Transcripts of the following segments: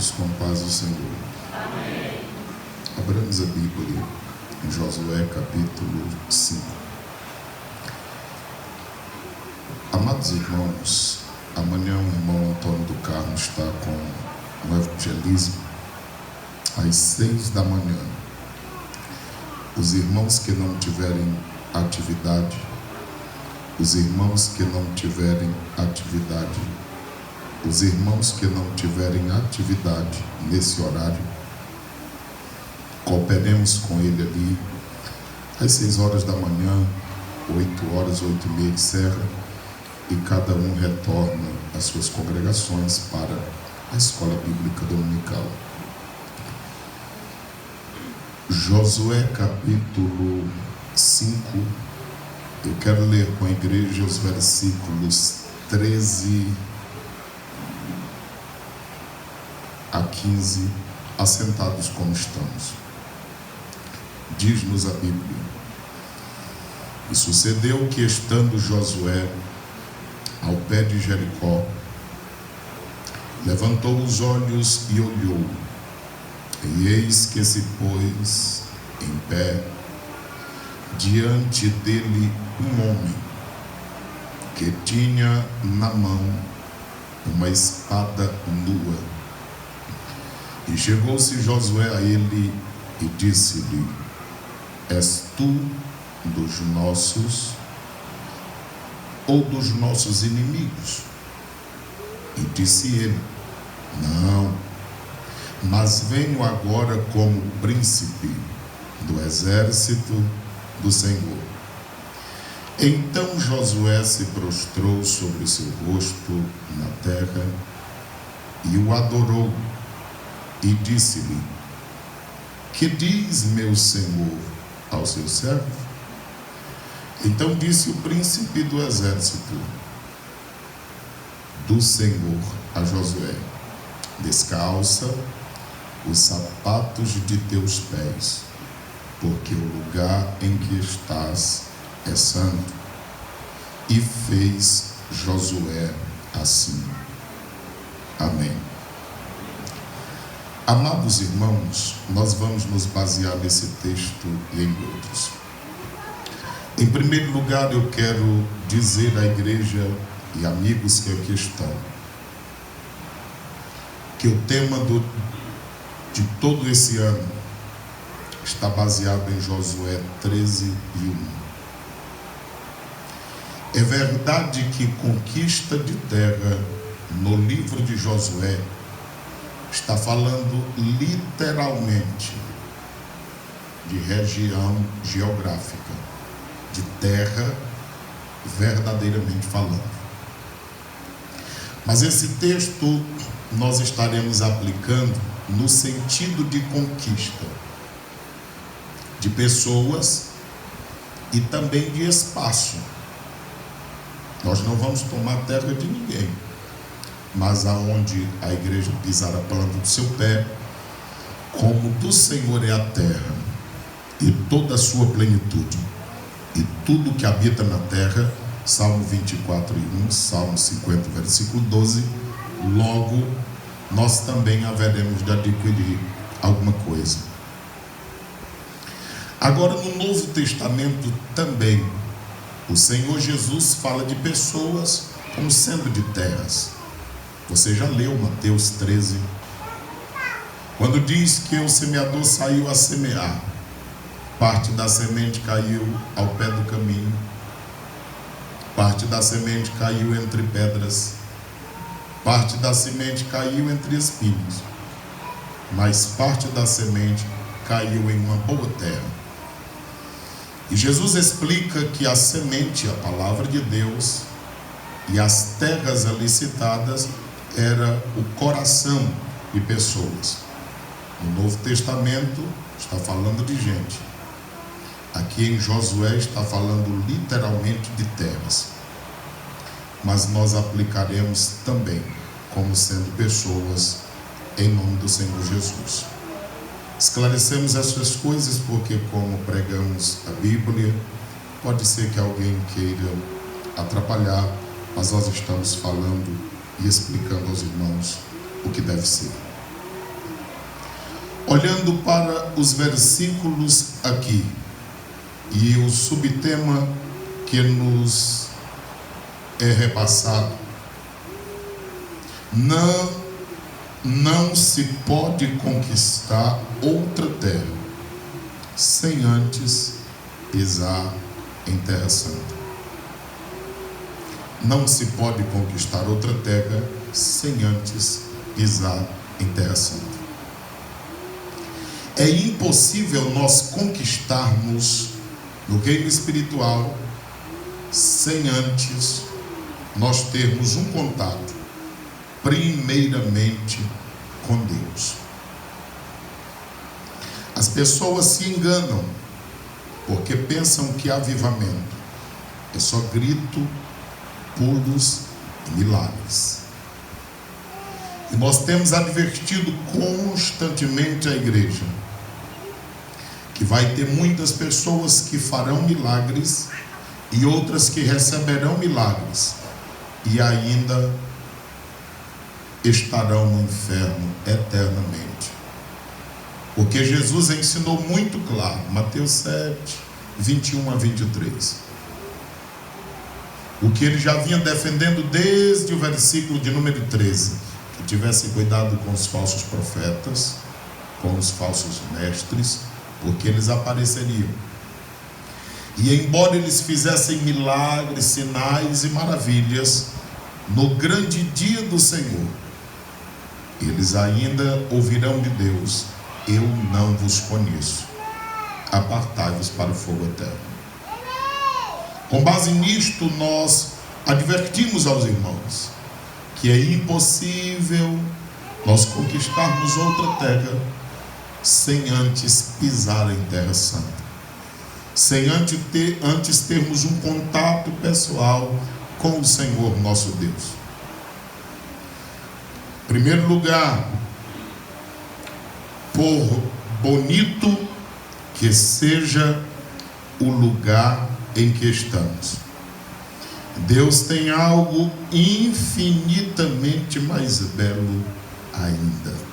todos com a paz do Senhor. Amém. Abramos a Bíblia em Josué capítulo 5. Amados irmãos, amanhã o irmão Antônio do Carmo está com um evangelismo às 6 da manhã. Os irmãos que não tiverem atividade, os irmãos que não tiverem atividade nesse horário, cooperemos com ele ali às 6 horas da manhã, 8 horas, 8h30 encerra, e cada um retorna às suas congregações para a escola bíblica dominical. Josué capítulo 5, eu quero ler com a igreja os versículos 13 a 15, assentados como estamos. Diz-nos a Bíblia: E sucedeu que, estando Josué ao pé de Jericó, levantou os olhos e olhou, e eis que se pôs em pé diante dele um homem que tinha na mão uma espada nua. E chegou-se Josué a ele e disse-lhe: És tu dos nossos ou dos nossos inimigos? E disse ele: Não, mas venho agora como príncipe do exército do Senhor. Então Josué se prostrou sobre o seu rosto na terra e o adorou, e disse-lhe: Que diz meu senhor ao seu servo? Então disse o príncipe do exército do Senhor a Josué: Descalça os sapatos de teus pés, porque o lugar em que estás é santo. E fez Josué assim. Amém. Amados irmãos, nós vamos nos basear nesse texto e em outros. Em primeiro lugar, eu quero dizer à igreja e amigos que aqui estão que o tema de todo esse ano está baseado em Josué 13 e 1. É verdade que conquista de terra no livro de Josué está falando literalmente de região geográfica, de terra verdadeiramente falando. Mas esse texto nós estaremos aplicando no sentido de conquista de pessoas e também de espaço. Nós não vamos tomar terra de ninguém, mas aonde a igreja pisar a planta do seu pé, como do Senhor é a terra e toda a sua plenitude, e tudo que habita na terra, Salmo 24 e 1, Salmo 50, versículo 12, logo nós também haveremos de adquirir alguma coisa. Agora, no Novo Testamento também, o Senhor Jesus fala de pessoas como sendo de terras. Você já leu Mateus 13, quando diz que o semeador saiu a semear. Parte da semente caiu ao pé do caminho, parte da semente caiu entre pedras, parte da semente caiu entre espinhos, mas parte da semente caiu em uma boa terra. E Jesus explica que a semente, a palavra de Deus, e as terras ali citadas era o coração de pessoas. No Novo Testamento está falando de gente. Aqui em Josué está falando literalmente de terras. Mas nós aplicaremos também como sendo pessoas em nome do Senhor Jesus. Esclarecemos essas coisas porque, como pregamos a Bíblia, pode ser que alguém queira atrapalhar, mas nós estamos falando e explicando aos irmãos o que deve ser. Olhando para os versículos aqui e o subtema que nos é repassado, não se pode conquistar outra terra sem antes pisar em terra santa. Não se pode conquistar outra terra sem antes pisar em terra santa. É impossível nós conquistarmos no reino espiritual sem antes nós termos um contato primeiramente com Deus. As pessoas se enganam porque pensam que avivamento é só grito, pulos e milagres. E nós temos advertido constantemente a igreja que vai ter muitas pessoas que farão milagres e outras que receberão milagres e ainda estarão no inferno eternamente. Porque Jesus ensinou muito claro, Mateus 7, 21 a 23. O que ele já vinha defendendo desde o versículo de número 13, que tivesse cuidado com os falsos profetas, com os falsos mestres, porque eles apareceriam. E embora eles fizessem milagres, sinais e maravilhas, no grande dia do Senhor, eles ainda ouvirão de Deus: eu não vos conheço, apartai-vos para o fogo eterno. Com base nisto, nós advertimos aos irmãos que é impossível nós conquistarmos outra terra sem antes pisar em terra santa, sem antes termos um contato pessoal com o Senhor nosso Deus. Em primeiro lugar, por bonito que seja o lugar em que estamos, Deus tem algo infinitamente mais belo ainda.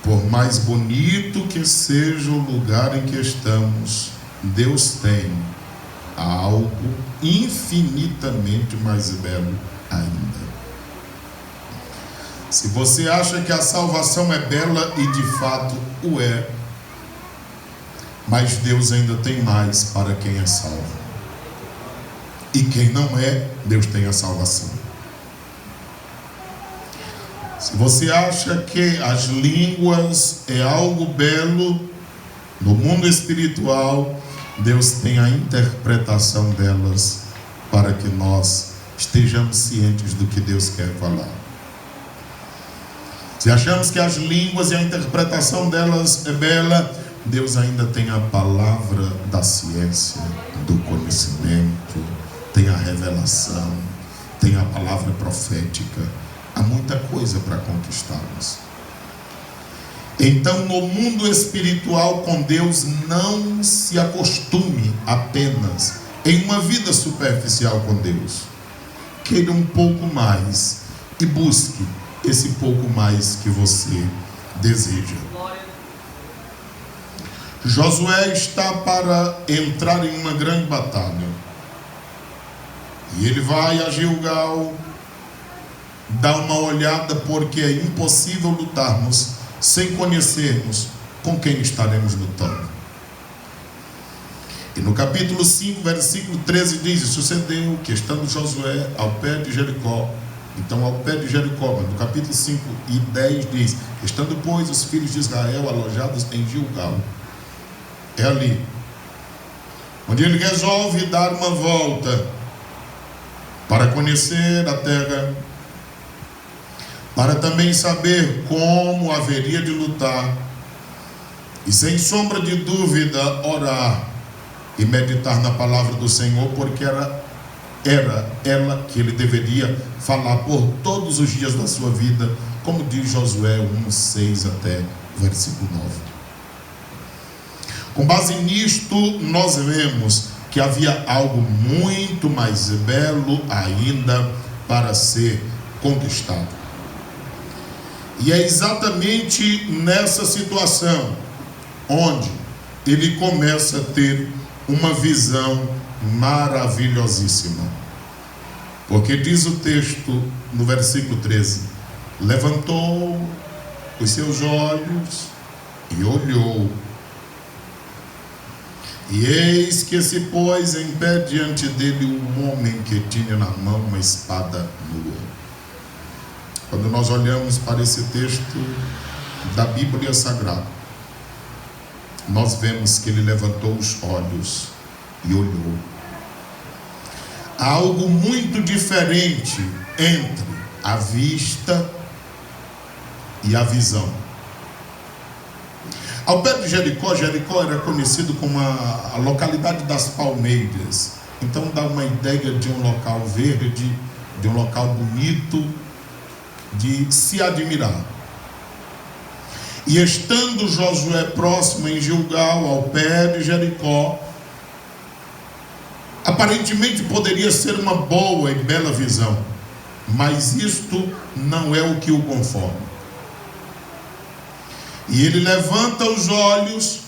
Por mais bonito que seja o lugar em que estamos, Deus tem algo infinitamente mais belo ainda. Se você acha que a salvação é bela, e de fato o é, mas Deus ainda tem mais para quem é salvo. E quem não é, Deus tem a salvação. Se você acha que as línguas é algo belo, no mundo espiritual, Deus tem a interpretação delas para que nós estejamos cientes do que Deus quer falar. Se achamos que as línguas e a interpretação delas é bela, Deus ainda tem a palavra da ciência, do conhecimento, tem a revelação, tem a palavra profética. Há muita coisa para conquistarmos. Então, no mundo espiritual com Deus, não se acostume apenas em uma vida superficial com Deus. Queira um pouco mais e busque esse pouco mais que você deseja. Josué está para entrar em uma grande batalha. E ele vai a Gilgal, dá uma olhada, porque é impossível lutarmos sem conhecermos com quem estaremos lutando. E no capítulo 5, versículo 13 diz: e sucedeu que, estando Josué ao pé de Jericó, então ao pé de Jericó, mas no capítulo 5 e 10 diz: estando pois os filhos de Israel alojados em Gilgal, é ali onde ele resolve dar uma volta para conhecer a terra, para também saber como haveria de lutar, e sem sombra de dúvida orar e meditar na palavra do Senhor, porque era ela que ele deveria falar por todos os dias da sua vida, como diz Josué 1:6 até versículo 9. Com base nisto, nós vemos que havia algo muito mais belo ainda para ser conquistado. E é exatamente nessa situação onde ele começa a ter uma visão maravilhosíssima. Porque diz o texto no versículo 13: levantou os seus olhos e olhou, e eis que se pôs em pé diante dele um homem que tinha na mão uma espada nua. Quando nós olhamos para esse texto da Bíblia Sagrada, nós vemos que ele levantou os olhos e olhou. Há algo muito diferente entre a vista e a visão. Ao pé de Jericó, Jericó era conhecido como a localidade das palmeiras. Então dá uma ideia de um local verde, de um local bonito, de se admirar. E estando Josué próximo em Gilgal, ao pé de Jericó, aparentemente poderia ser uma boa e bela visão, mas isto não é o que o conforma. E ele levanta os olhos,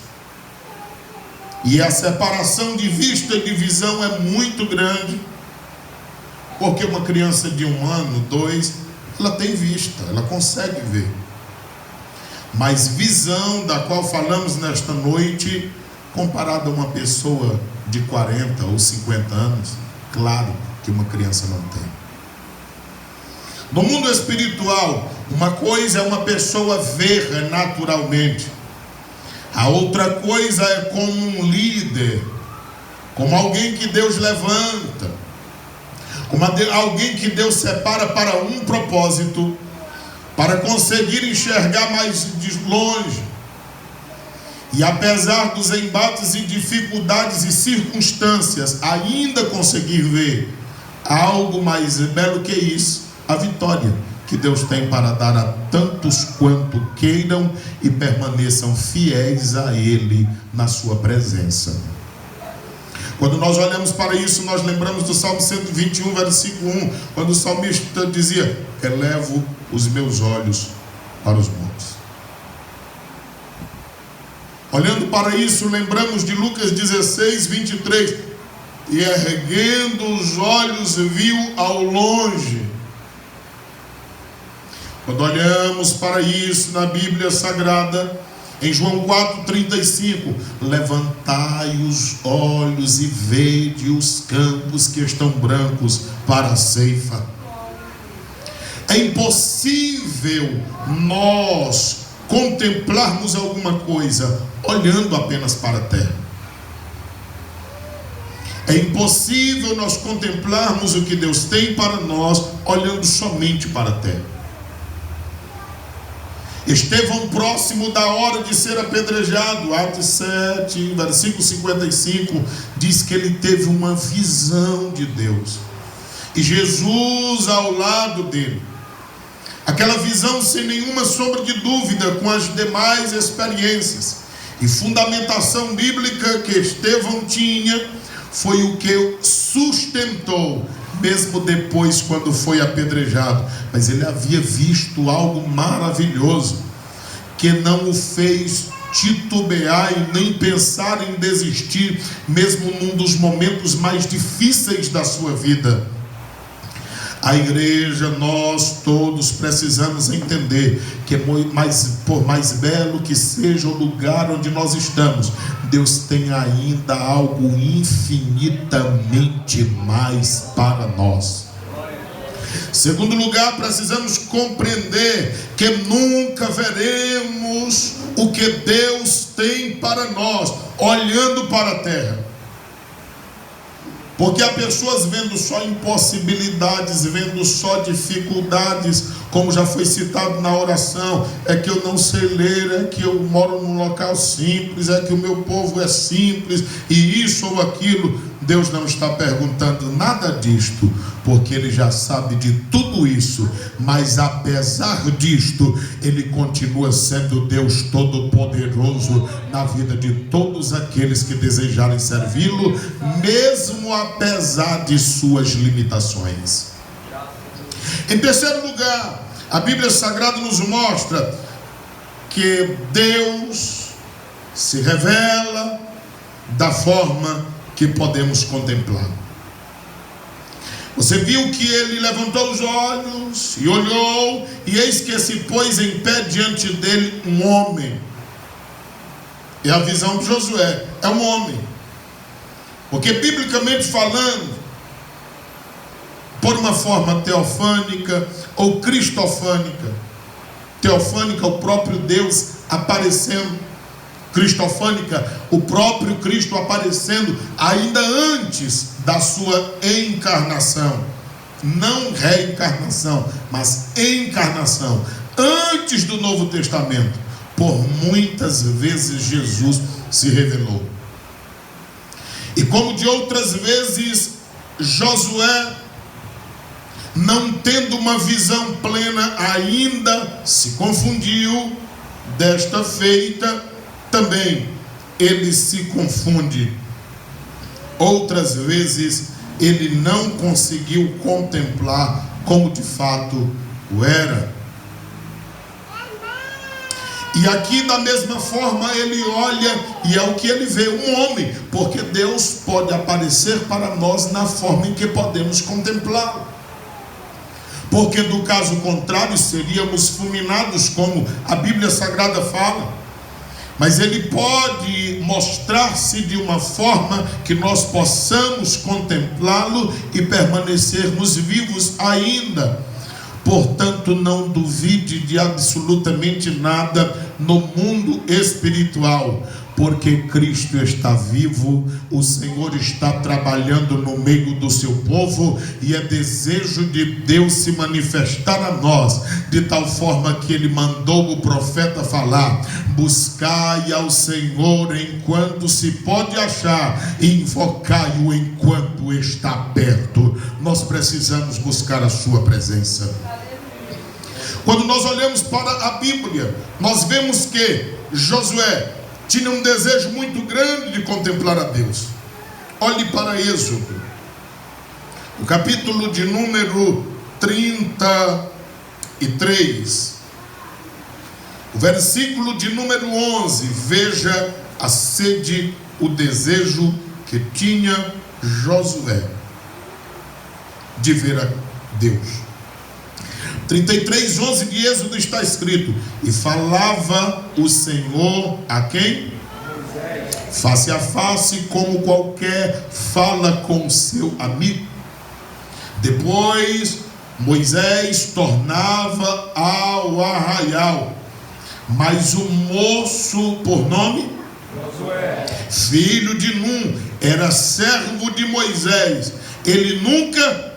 e a separação de vista e de visão é muito grande, porque uma criança de 1 ano, 2, ela tem vista, ela consegue ver. Mas visão, da qual falamos nesta noite, comparada a uma pessoa de 40 ou 50 anos, claro que uma criança não tem. No mundo espiritual, uma coisa é uma pessoa ver naturalmente, a outra coisa é como um líder, como alguém que Deus levanta, como alguém que Deus separa para um propósito, para conseguir enxergar mais de longe. E apesar dos embates e dificuldades e circunstâncias, ainda conseguir ver algo mais belo que isso, a vitória que Deus tem para dar a tantos quanto queiram e permaneçam fiéis a Ele na sua presença. Quando nós olhamos para isso, nós lembramos do Salmo 121, versículo 1, quando o salmista dizia: elevo os meus olhos para os montes. Olhando para isso, lembramos de Lucas 16, 23, e erguendo os olhos viu ao longe. Quando olhamos para isso na Bíblia Sagrada, em João 4,35, levantai os olhos e vede os campos que estão brancos para a ceifa. É impossível nós contemplarmos alguma coisa olhando apenas para a terra. É impossível nós contemplarmos o que Deus tem para nós olhando somente para a terra. Estevão, próximo da hora de ser apedrejado, Atos 7, versículo 55, diz que ele teve uma visão de Deus, e Jesus ao lado dele. Aquela visão, sem nenhuma sombra de dúvida, com as demais experiências e fundamentação bíblica que Estevão tinha, foi o que sustentou, mesmo depois quando foi apedrejado. Mas ele havia visto algo maravilhoso, que não o fez titubear e nem pensar em desistir, mesmo num dos momentos mais difíceis da sua vida. A igreja, nós todos precisamos entender que por mais belo que seja o lugar onde nós estamos, Deus tem ainda algo infinitamente mais para nós. Segundo lugar, precisamos compreender que nunca veremos o que Deus tem para nós olhando para a terra. Porque há pessoas vendo só impossibilidades, vendo só dificuldades, como já foi citado na oração: é que eu não sei ler, é que eu moro num local simples, é que o meu povo é simples, e isso ou aquilo. Deus não está perguntando nada disto, porque Ele já sabe de tudo isso, mas apesar disto, Ele continua sendo Deus Todo-Poderoso na vida de todos aqueles que desejarem servi-lo, mesmo apesar de suas limitações. Em terceiro lugar, A Bíblia Sagrada nos mostra que Deus se revela da forma que podemos contemplar. Você viu que ele levantou os olhos e olhou, e eis que se pôs em pé diante dele um homem. É a visão de Josué, é um homem. Porque biblicamente falando, por uma forma teofânica ou cristofânica, teofânica, o próprio Deus aparecendo, cristofânica, o próprio Cristo aparecendo ainda antes da sua encarnação, não reencarnação, mas encarnação, antes do Novo Testamento. Por muitas vezes Jesus se revelou, e como de outras vezes Josué, não tendo uma visão plena ainda, se confundiu. Desta feita também ele se confunde. Outras vezes ele não conseguiu contemplar como de fato o era. E aqui da mesma forma ele olha, e é o que ele vê, um homem, porque Deus pode aparecer para nós na forma em que podemos contemplá-lo. Porque do caso contrário seríamos fulminados, como a Bíblia Sagrada fala. Mas ele pode mostrar-se de uma forma que nós possamos contemplá-lo e permanecermos vivos ainda. Portanto, não duvide de absolutamente nada no mundo espiritual, porque Cristo está vivo, o Senhor está trabalhando no meio do seu povo, e é desejo de Deus se manifestar a nós, de tal forma que ele mandou o profeta falar: buscai ao Senhor enquanto se pode achar, e invocai-o enquanto está perto. Nós precisamos buscar a sua presença. Quando nós olhamos para a Bíblia, nós vemos que Josué tinha um desejo muito grande de contemplar a Deus. Olhe para Êxodo, o capítulo de número 33, o versículo de número 11. Veja a sede, o desejo que tinha Josué de ver a Deus. 33:11 de Êxodo está escrito: e falava o Senhor a quem? Moisés. Face a face, como qualquer fala com seu amigo. Depois Moisés tornava ao arraial, mas o moço, por nome Josué, filho de Num, era servo de Moisés. Ele nunca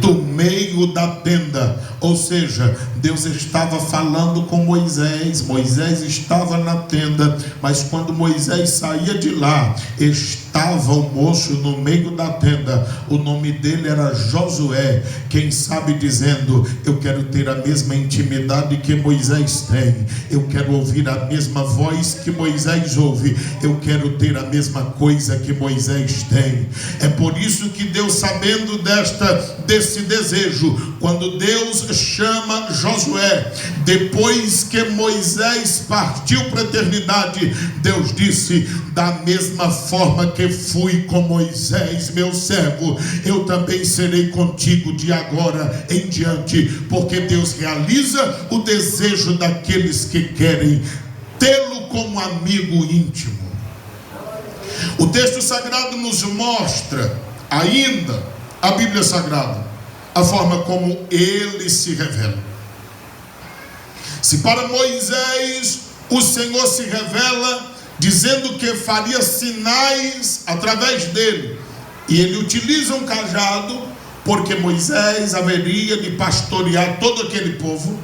do meio da tenda, ou seja, Deus estava falando com Moisés, Moisés estava na tenda, mas quando Moisés saía de lá, estava o moço no meio da tenda. O nome dele era Josué, quem sabe dizendo: eu quero ter a mesma intimidade que Moisés tem, eu quero ouvir a mesma voz que Moisés ouve, eu quero ter a mesma coisa que Moisés tem. É por isso que Deus, sabendo desse desejo, quando Deus chama Josué, depois que Moisés partiu para a eternidade, Deus disse: da mesma forma que fui com Moisés, meu servo, eu também serei contigo de agora em diante, porque Deus realiza o desejo daqueles que querem tê-lo como amigo íntimo. O texto sagrado nos mostra ainda, a Bíblia Sagrada, a forma como ele se revela. Se para Moisés o Senhor se revela dizendo que faria sinais através dele, e ele utiliza um cajado, porque Moisés haveria de pastorear todo aquele povo.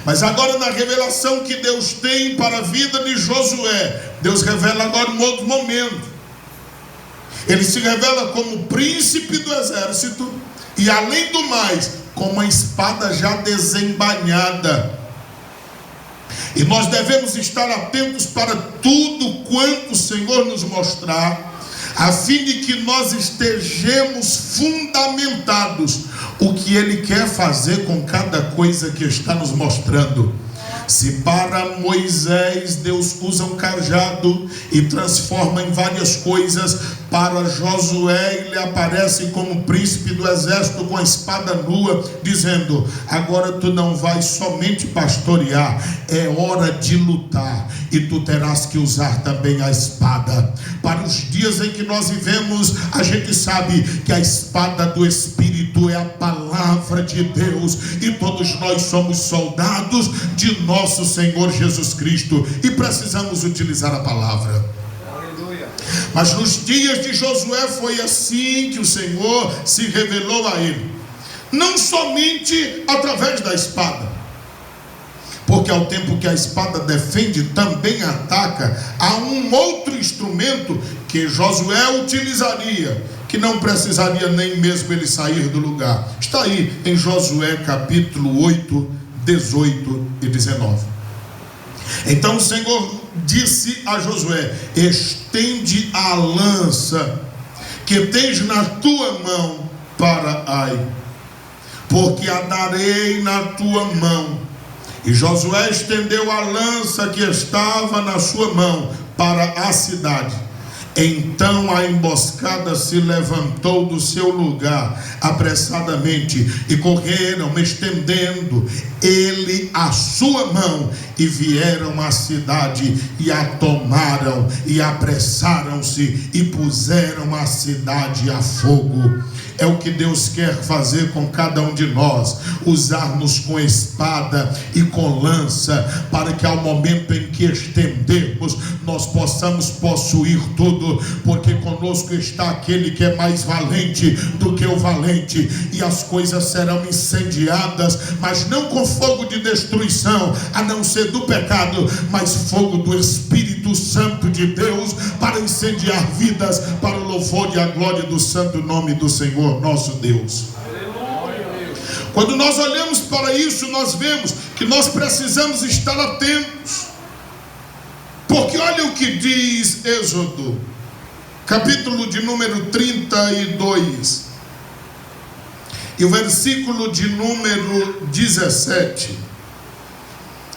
Mas agora, na revelação que Deus tem para a vida de Josué, Deus revela agora um outro momento. Ele se revela como príncipe do exército, e além do mais, com uma espada já desembainhada. E nós devemos estar atentos para tudo quanto o Senhor nos mostrar, a fim de que nós estejamos fundamentados o que Ele quer fazer com cada coisa que está nos mostrando. Se para Moisés Deus usa um cajado e transforma em várias coisas, para Josué ele aparece como príncipe do exército com a espada nua, dizendo: agora tu não vais somente pastorear, é hora de lutar, e tu terás que usar também a espada. Para os dias em que nós vivemos, a gente sabe que a espada do Espírito é a palavra de Deus, e todos nós somos soldados de nosso Senhor Jesus Cristo, e precisamos utilizar a palavra. Aleluia. Mas nos dias de Josué foi assim que o Senhor se revelou a ele, não somente através da espada, porque ao tempo que a espada defende, também ataca. Há um outro instrumento que Josué utilizaria, que não precisaria nem mesmo ele sair do lugar. Está aí em Josué capítulo 8, 18 e 19. Então o Senhor disse a Josué: estende a lança que tens na tua mão para Ai, porque a darei na tua mão. E Josué estendeu a lança que estava na sua mão para a cidade. Então a emboscada se levantou do seu lugar apressadamente, e correram, estendendo ele a sua mão, e vieram à cidade, e a tomaram, e apressaram-se, e puseram a cidade a fogo. É o que Deus quer fazer com cada um de nós, usar-nos com espada e com lança, para que ao momento em que estendermos, nós possamos possuir tudo, porque conosco está aquele que é mais valente do que o valente, e as coisas serão incendiadas, mas não com fogo de destruição, a não ser do pecado, mas fogo do Espírito Santo de Deus, para incendiar vidas, para o louvor e a glória do santo nome do Senhor nosso Deus. Quando nós olhamos para isso, nós vemos que nós precisamos estar atentos, porque olha o que diz Êxodo, capítulo de número 32, e o versículo de número 17.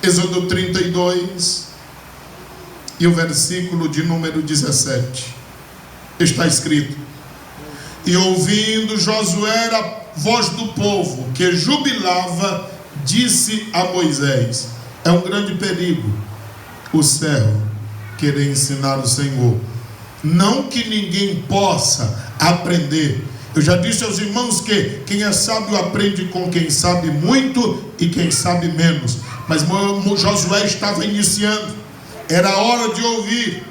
Êxodo 32 e o versículo de número 17. Está escrito: e ouvindo Josué a voz do povo que jubilava, disse a Moisés: é um grande perigo o servo querer ensinar o Senhor, não que ninguém possa aprender. Eu já disse aos irmãos que quem é sábio aprende com quem sabe muito e quem sabe menos. Mas Josué estava iniciando, era hora de ouvir.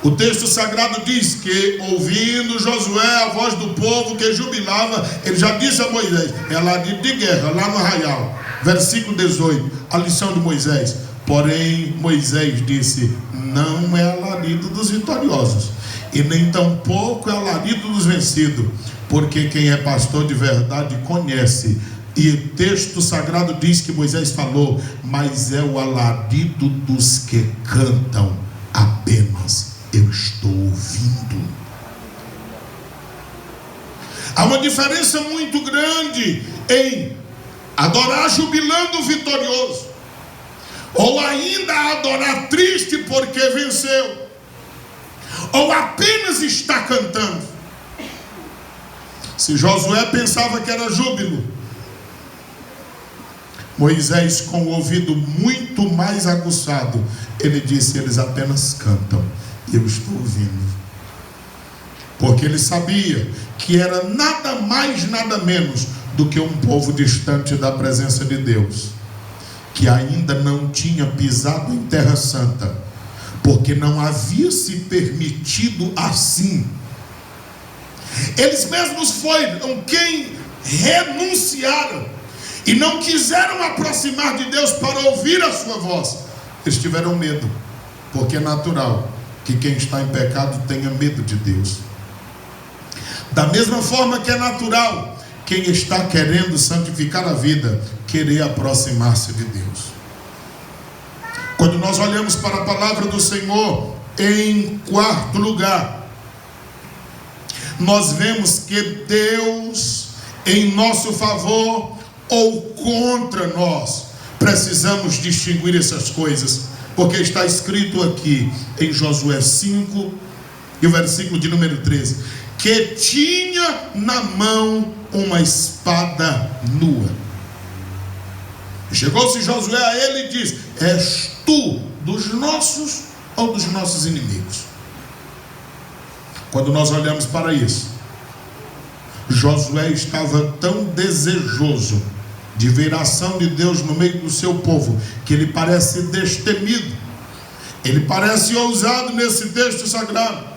O texto sagrado diz que, ouvindo Josué a voz do povo que jubilava, ele já disse a Moisés: é alarido de guerra lá no arraial. Versículo 18, a lição de Moisés. Porém Moisés disse: não é alarido dos vitoriosos, e nem tampouco é alarido dos vencidos, porque quem é pastor de verdade conhece. E o texto sagrado diz que Moisés falou: mas é o alarido dos que cantam apenas. Eu estou ouvindo. Há uma diferença muito grande em adorar jubilando o vitorioso, ou ainda adorar triste porque venceu, ou apenas está cantando. Se Josué pensava que era júbilo, Moisés, com o ouvido muito mais aguçado, ele disse: eles apenas cantam, e eu estou ouvindo. Porque ele sabia que era nada mais, nada menos do que um povo distante da presença de Deus, que ainda não tinha pisado em terra santa, porque não havia se permitido assim. Eles mesmos foram quem renunciaram e não quiseram aproximar de Deus para ouvir a sua voz. Eles tiveram medo, porque é natural que quem está em pecado tenha medo de Deus. Da mesma forma que é natural quem está querendo santificar a vida querer aproximar-se de Deus. Quando nós olhamos para a palavra do Senhor, em quarto lugar, nós vemos que Deus em nosso favor ou contra nós. Precisamos distinguir essas coisas, porque está escrito aqui em Josué 5 e o versículo de número 13, que tinha na mão uma espada nua. Chegou-se Josué a ele e disse: és tu dos nossos ou dos nossos inimigos? Quando nós olhamos para isso, Josué estava tão desejoso de ver a ação de Deus no meio do seu povo, que ele parece destemido, ele parece ousado nesse texto sagrado.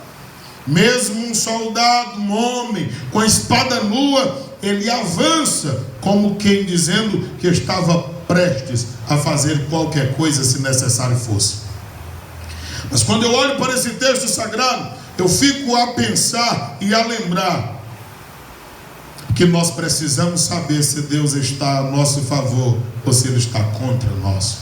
Mesmo um soldado, um homem com a espada nua, ele avança como quem dizendo que estava prestes a fazer qualquer coisa se necessário fosse. Mas quando eu olho para esse texto sagrado, eu fico a pensar e a lembrar que nós precisamos saber se Deus está a nosso favor ou se Ele está contra nós.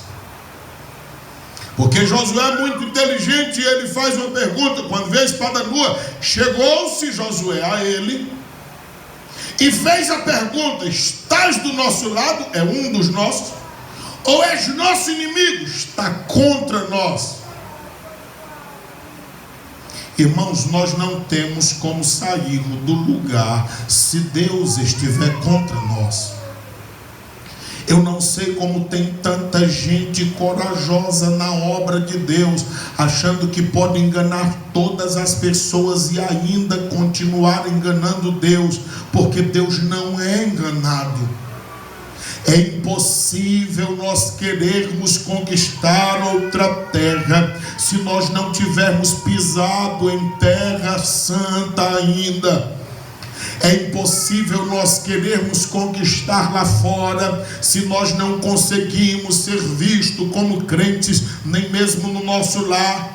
Porque Josué é muito inteligente e ele faz uma pergunta, quando vê a espada nua. Chegou-se Josué a ele e fez a pergunta: estás do nosso lado, é um dos nossos, ou és nosso inimigo, está contra nós? Irmãos, nós não temos como sair do lugar se Deus estiver contra nós. Eu não sei como tem tanta gente corajosa na obra de Deus, achando que pode enganar todas as pessoas e ainda continuar enganando Deus, porque Deus não é enganado. É impossível nós querermos conquistar outra terra se nós não tivermos pisado em terra santa ainda. É impossível nós querermos conquistar lá fora se nós não conseguimos ser vistos como crentes, nem mesmo no nosso lar.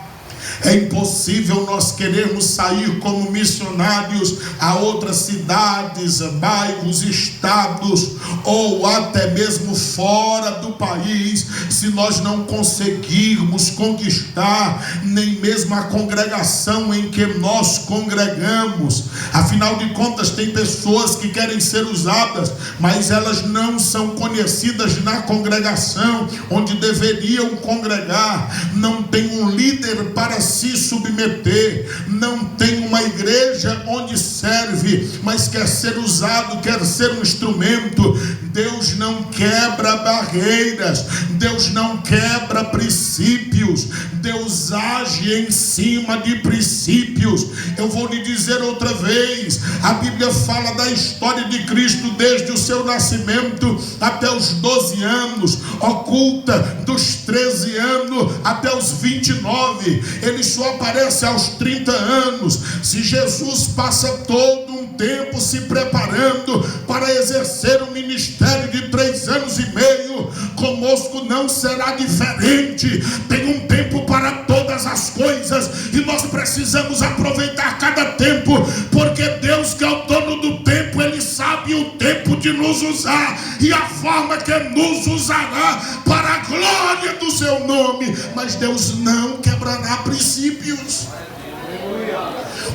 É impossível nós querermos sair como missionários a outras cidades, bairros, estados ou até mesmo fora do país, se nós não conseguirmos conquistar nem mesmo a congregação em que nós congregamos. Afinal de contas, tem pessoas que querem ser usadas, mas elas não são conhecidas na congregação onde deveriam congregar. Não tem um líder para se submeter, não tem uma igreja onde serve, mas quer ser usado, quer ser um instrumento. Deus não quebra barreiras, Deus não quebra princípios, Deus age em cima de princípios. Eu vou lhe dizer outra vez, a Bíblia fala da história de Cristo desde o seu nascimento até os 12 anos, oculta dos 13 anos até os 29, ele só aparece aos 30 anos. Se Jesus passa todo um tempo se preparando para exercer um ministério de 3 anos e meio, conosco não será diferente. Tem um tempo para todas as coisas e nós precisamos aproveitar cada tempo, porque Deus, que é o dono do tempo, Ele sabe o tempo de nos usar e a forma que nos usará para a glória do seu nome. Mas Deus não quebrará princípios.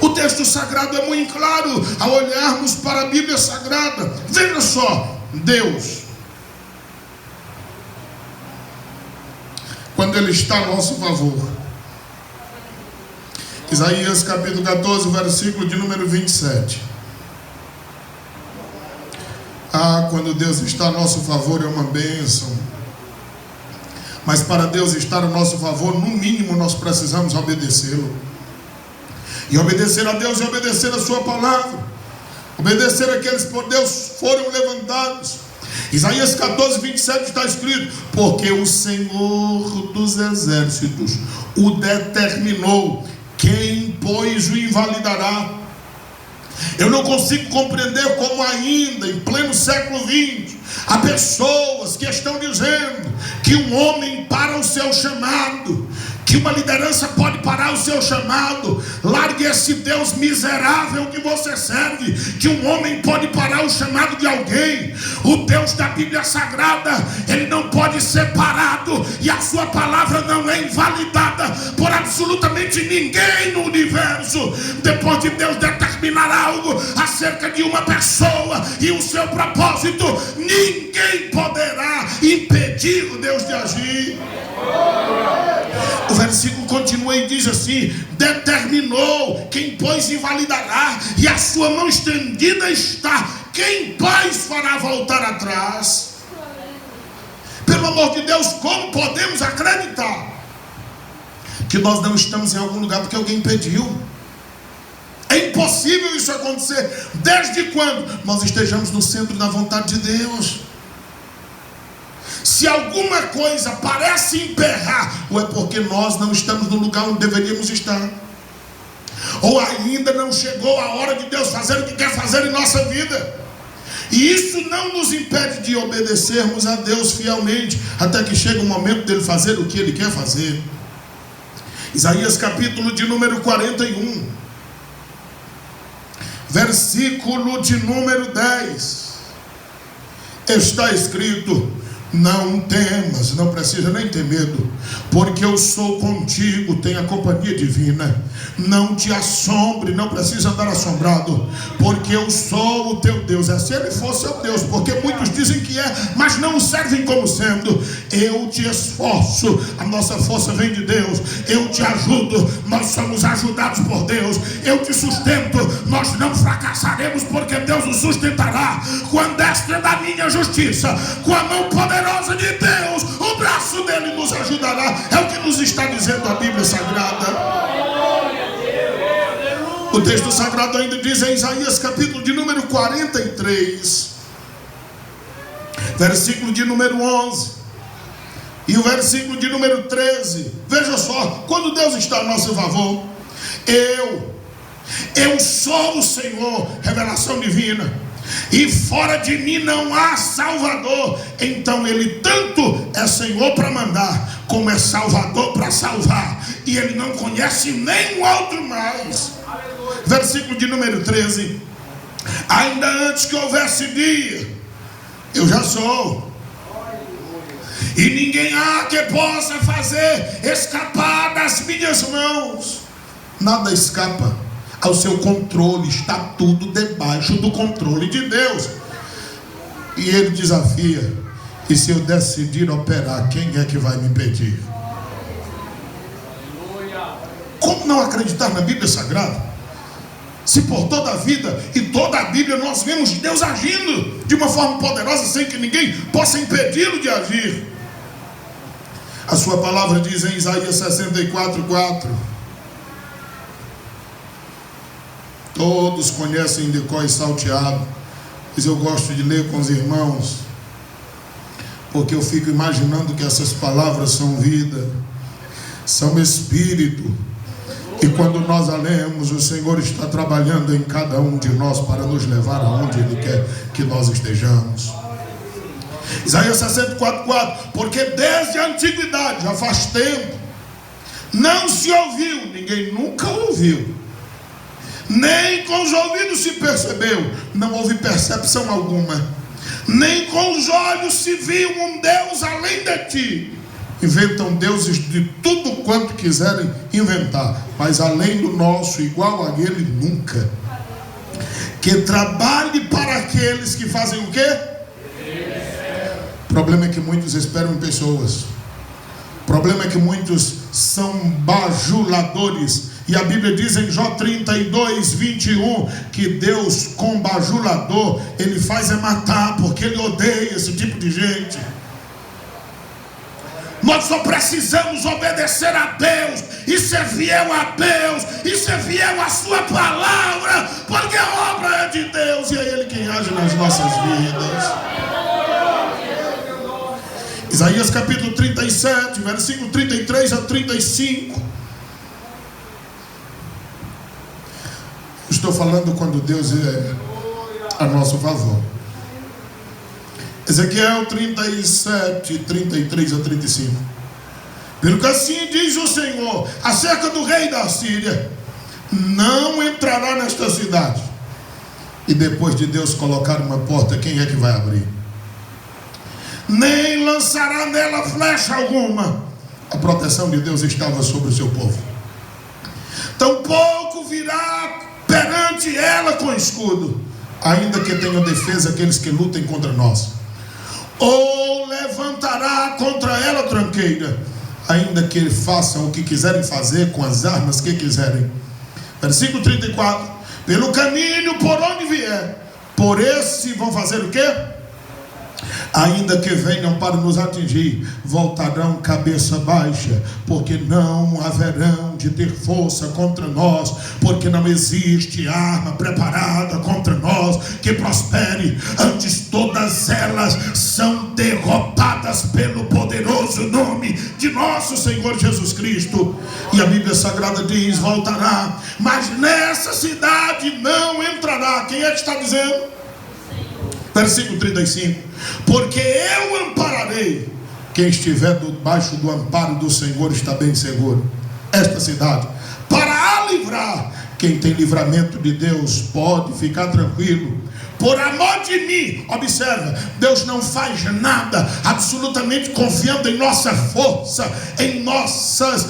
O texto sagrado é muito claro ao olharmos para a Bíblia Sagrada. Veja só, Deus, quando Ele está a nosso favor, Isaías capítulo 14, versículo de número 27. Quando Deus está a nosso favor é uma bênção. Mas para Deus estar a nosso favor, no mínimo nós precisamos obedecê-lo. E obedecer a Deus é obedecer a sua palavra, obedecer aqueles que por Deus foram levantados. Isaías 14, 27 está escrito: porque o Senhor dos exércitos o determinou, quem pois o invalidará? Eu não consigo compreender como ainda em pleno século 20 há pessoas que estão dizendo que um homem para o seu chamado, que uma liderança pode parar o seu chamado. Largue esse Deus miserável que você serve, que um homem pode parar o chamado de alguém. O Deus da Bíblia Sagrada, ele não pode ser parado, e a sua palavra não é invalidada por absolutamente ninguém no universo. Depois de Deus determinar algo acerca de uma pessoa e o seu propósito, ninguém poderá impedir Deus de agir. O versículo continua e diz assim: determinou, quem pois invalidará, e a sua mão estendida está, quem pois fará voltar atrás? Pelo amor de Deus, como podemos acreditar que nós não estamos em algum lugar porque alguém impediu? É impossível isso acontecer, desde quando nós estejamos no centro da vontade de Deus. Se alguma coisa parece emperrar, ou é porque nós não estamos no lugar onde deveríamos estar, ou ainda não chegou a hora de Deus fazer o que quer fazer em nossa vida. E isso não nos impede de obedecermos a Deus fielmente, até que chega o momento dele fazer o que ele quer fazer. Isaías capítulo de número 41, versículo de número 10, está escrito: não temas, não precisa nem ter medo, porque eu sou contigo, tenha companhia divina. Não te assombre, não precisa andar assombrado, porque eu sou o teu Deus. É se ele fosse seu Deus, porque muitos dizem que é, mas não o servem como sendo. Eu te esforço, a nossa força vem de Deus. Eu te ajudo, nós somos ajudados por Deus. Eu te sustento, nós não fracassaremos, porque Deus nos sustentará com a destra da minha justiça, com a mão poderosa de Deus, o braço dele nos ajudará. É o que nos está dizendo a Bíblia Sagrada. O texto sagrado ainda diz em Isaías capítulo de número 43, versículo de número 11 e o versículo de número 13. Veja só, quando Deus está a nosso favor, eu sou o Senhor, revelação divina, e fora de mim não há Salvador. Então ele tanto é Senhor para mandar, como é Salvador para salvar, e ele não conhece nenhum outro mais. Versículo de número 13: ainda antes que houvesse dia, eu já sou, e ninguém há que possa fazer escapar das minhas mãos. Nada escapa ao seu controle, está tudo debaixo do controle de Deus. E ele desafia: e se eu decidir operar, quem é que vai me impedir? Como não acreditar na Bíblia Sagrada? Se por toda a vida e toda a Bíblia nós vemos Deus agindo de uma forma poderosa, sem que ninguém possa impedi-lo de agir. A sua palavra diz em Isaías 64:4. Todos conhecem de cor e salteado, mas eu gosto de ler com os irmãos, porque eu fico imaginando que essas palavras são vida, são espírito, e quando nós a lemos, o Senhor está trabalhando em cada um de nós para nos levar aonde Ele quer que nós estejamos. Isaías 64:4, porque desde a antiguidade, já faz tempo, não se ouviu, ninguém nunca ouviu, nem com os ouvidos se percebeu, não houve percepção alguma, nem com os olhos se viu um Deus além de ti. Inventam deuses de tudo quanto quiserem inventar, mas além do nosso, igual a ele, nunca. Que trabalhe para aqueles que fazem o quê? O problema é que muitos esperam em pessoas. O problema é que muitos são bajuladores. E a Bíblia diz em Jó 32:21 que Deus, com bajulador, ele faz é matar, porque ele odeia esse tipo de gente. Nós só precisamos obedecer a Deus e ser fiel a Deus e ser fiel à sua palavra, porque a obra é de Deus e é Ele quem age nas nossas vidas. Isaías capítulo 37, versículo 33 a 35. Estou falando quando Deus é a nosso favor. Ezequiel 37, 33 a 35. Pelo que assim diz o Senhor acerca do rei da Síria: não entrará nesta cidade. E depois de Deus colocar uma porta, quem é que vai abrir? Nem lançará nela flecha alguma. A proteção de Deus estava sobre o seu povo. Tampouco virá perante ela com escudo, ainda que tenham defesa aqueles que lutem contra nós. Ou levantará contra ela tranqueira, ainda que façam o que quiserem fazer com as armas que quiserem. Versículo 34: pelo caminho por onde vier, por esse vão fazer o quê? Ainda que venham para nos atingir, voltarão cabeça baixa, porque não haverão de ter força contra nós, porque não existe arma preparada contra nós que prospere. Antes todas elas são derrotadas pelo poderoso nome de nosso Senhor Jesus Cristo. E a Bíblia Sagrada diz: voltará, mas nessa cidade não entrará. Quem é que está dizendo? Versículo 35: porque eu ampararei. Quem estiver debaixo do amparo do Senhor está bem seguro. Esta cidade, para a livrar. Quem tem livramento de Deus pode ficar tranquilo. Por amor de mim, observa, Deus não faz nada absolutamente confiando em nossa força, em nossas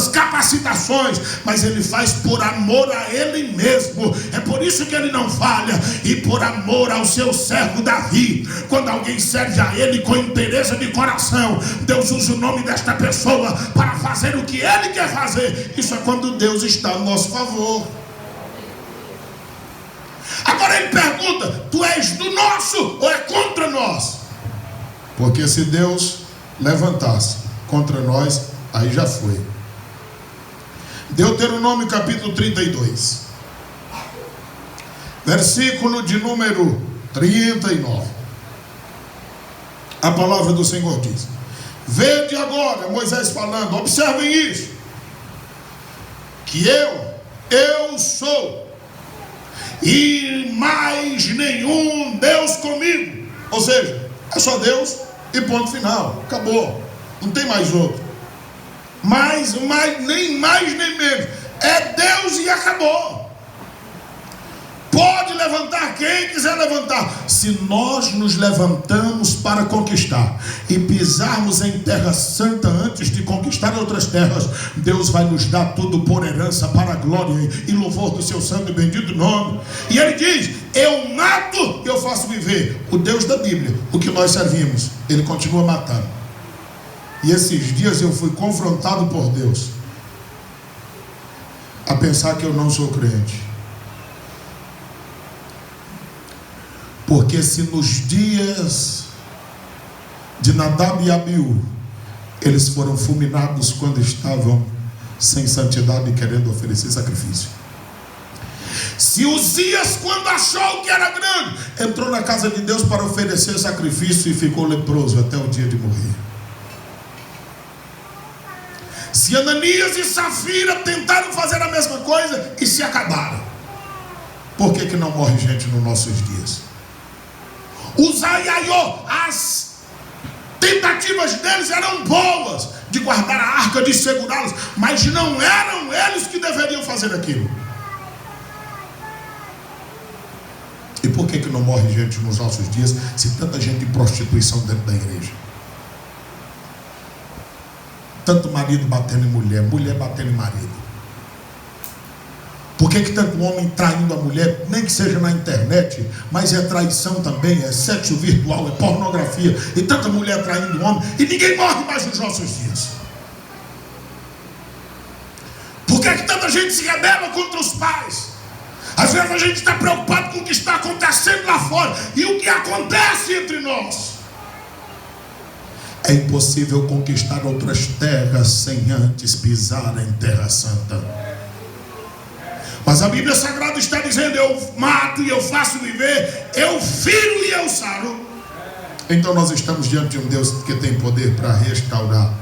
capacitações, mas Ele faz por amor a Ele mesmo. É por isso que Ele não falha. E por amor ao seu servo Davi, quando alguém serve a Ele com interesse de coração, Deus usa o nome desta pessoa para fazer o que Ele quer fazer. Isso é quando Deus está a nosso favor. Agora ele pergunta: tu és do nosso ou é contra nós? Porque se Deus levantasse contra nós, aí já foi. Deuteronômio capítulo 32, versículo de número 39. A palavra do Senhor diz: vede agora, Moisés falando, observem isso, que eu sou, e mais nenhum Deus comigo. Ou seja, é só Deus e ponto final, acabou, não tem mais outro. Nem mais nem menos, é Deus e acabou. Pode levantar quem quiser levantar. Se nós nos levantamos para conquistar e pisarmos em terra santa antes de conquistar outras terras, Deus vai nos dar tudo por herança para a glória e louvor do seu santo e bendito nome. E Ele diz: eu mato e eu faço viver. O Deus da Bíblia, o que nós servimos, Ele continua matando. E esses dias eu fui confrontado por Deus a pensar que eu não sou crente. Porque se nos dias de Nadab e Abiú eles foram fulminados quando estavam sem santidade e querendo oferecer sacrifício, se Uzias, quando achou que era grande, entrou na casa de Deus para oferecer sacrifício e ficou leproso até o dia de morrer, se Ananias e Safira tentaram fazer a mesma coisa e se acabaram, por que não morre gente nos nossos dias? Uzá e Aiô, as tentativas deles eram boas de guardar a arca, de segurá-los, mas não eram eles que deveriam fazer aquilo. E por que não morre gente nos nossos dias, se tanta gente em prostituição dentro da igreja? Tanto marido batendo em mulher, mulher batendo em marido. Por que tanto homem traindo a mulher, nem que seja na internet, mas é traição também, é sexo virtual, é pornografia, e tanta mulher traindo o homem, e ninguém morre mais nos nossos dias? Por que tanta gente se rebela contra os pais? Às vezes a gente está preocupado com o que está acontecendo lá fora, e o que acontece entre nós. É impossível conquistar outras terras sem antes pisar em terra santa. Mas a Bíblia Sagrada está dizendo: eu mato e eu faço viver, eu firo e eu saro. Então nós estamos diante de um Deus que tem poder para restaurar.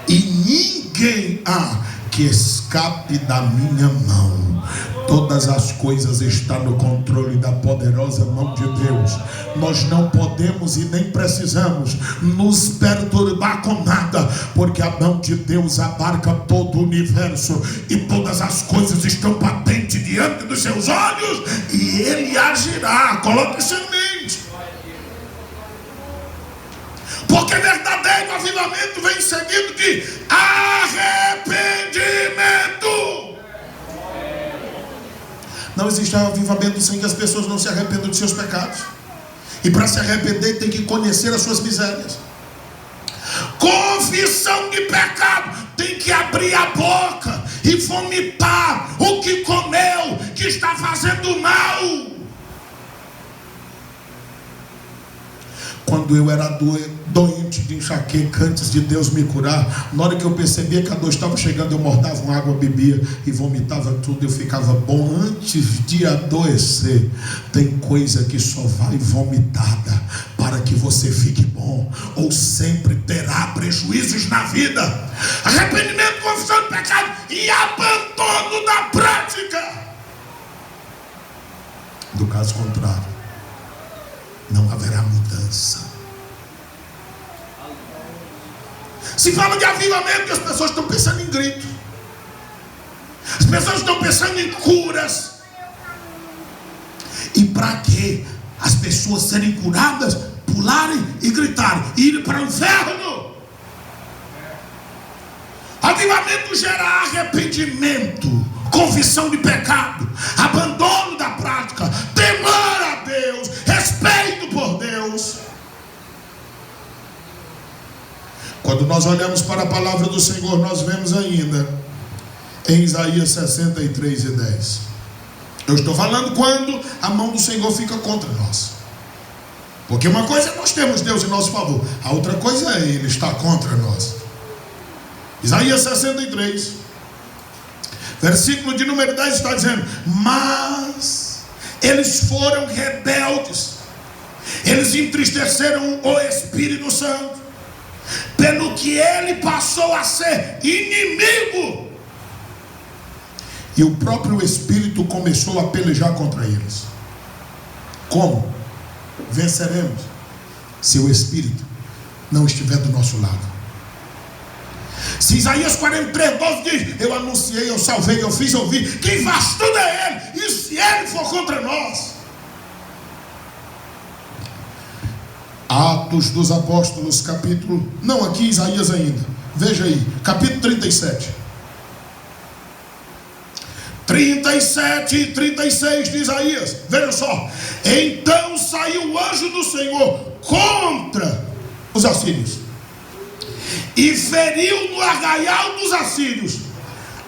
E ninguém há que escape da minha mão. Todas as coisas estão no controle da poderosa mão de Deus. Nós não podemos e nem precisamos nos perturbar com nada, porque a mão de Deus abarca todo o universo e todas as coisas estão patentes diante dos seus olhos, e Ele agirá. Coloque isso em mente, porque verdadeiro avivamento vem seguido de arrependimento. Não existe avivamento sem que as pessoas não se arrependam de seus pecados. E para se arrepender tem que conhecer as suas misérias. Confissão de pecado, tem que abrir a boca e vomitar o que comeu, que está fazendo mal. Quando eu era doente de enxaqueca, antes de Deus me curar, na hora que eu percebia que a dor estava chegando, eu mordava uma água, bebia e vomitava tudo, eu ficava bom. Antes de adoecer, tem coisa que só vai vomitada para que você fique bom, ou sempre terá prejuízos na vida. Arrependimento, confissão de pecado e abandono da prática. Do caso contrário, não haverá mudança. Se fala de avivamento, as pessoas estão pensando em grito, as pessoas estão pensando em curas. E para que as pessoas serem curadas, pularem e gritarem, irem para o inferno? Avivamento gera arrependimento, confissão de pecado, abandono da prática, temor a Deus, respeito por Deus. Quando nós olhamos para a palavra do Senhor, nós vemos ainda em Isaías 63:10. Eu estou falando quando a mão do Senhor fica contra nós. Porque uma coisa é nós temos Deus em nosso favor, a outra coisa é Ele estar contra nós. Isaías 63, versículo de número 10 está dizendo: mas eles foram rebeldes, eles entristeceram o Espírito Santo, pelo que ele passou a ser inimigo. E o próprio Espírito começou a pelejar contra eles. Como venceremos se o Espírito não estiver do nosso lado? Se Isaías 43:12 diz: eu anunciei, eu salvei, eu fiz ouvir, quem faz tudo é Ele. E se Ele for contra nós? Atos dos Apóstolos, capítulo, não, aqui Isaías ainda, veja aí, capítulo 37 e 36 de Isaías, veja só: então saiu o anjo do Senhor contra os assírios e feriu no arraial dos assírios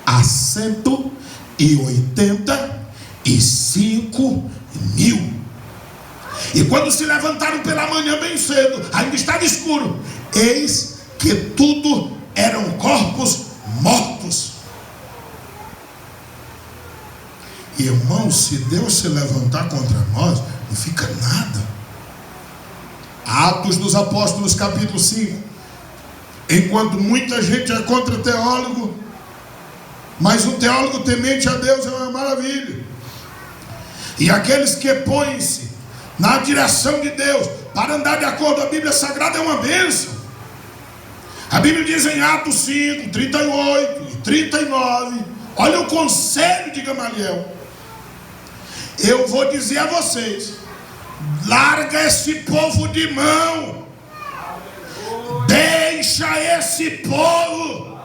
a 185.000. E quando se levantaram pela manhã bem cedo, ainda estava escuro, eis que tudo eram corpos mortos. Irmãos, se Deus se levantar contra nós, não fica nada. Atos dos Apóstolos, capítulo 5. Enquanto muita gente é contra teólogo, mas um teólogo temente a Deus é uma maravilha. E aqueles que põem-se na direção de Deus para andar de acordo com a Bíblia Sagrada é uma bênção. A Bíblia diz em Atos 5, 38 e 39, olha o conselho de Gamaliel: eu vou dizer a vocês, larga esse povo de mão, deixa esse povo,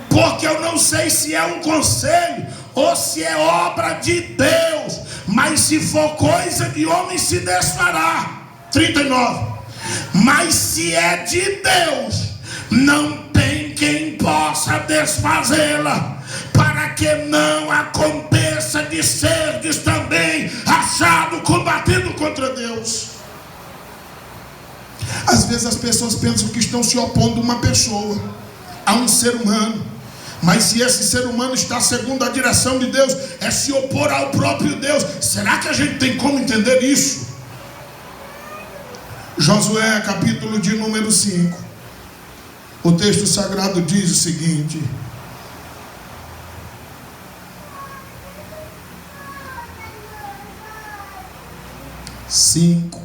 porque eu não sei se é um conselho ou se é obra de Deus, mas se for coisa de homem se desfará. 39, mas se é de Deus, não tem quem possa desfazê-la, para que não aconteça de serdes também achado combatendo contra Deus. Às vezes as pessoas pensam que estão se opondo a uma pessoa, a um ser humano. Mas se esse ser humano está segundo a direção de Deus, é se opor ao próprio Deus. Será que a gente tem como entender isso? Josué, capítulo de número 5. O texto sagrado diz o seguinte: 5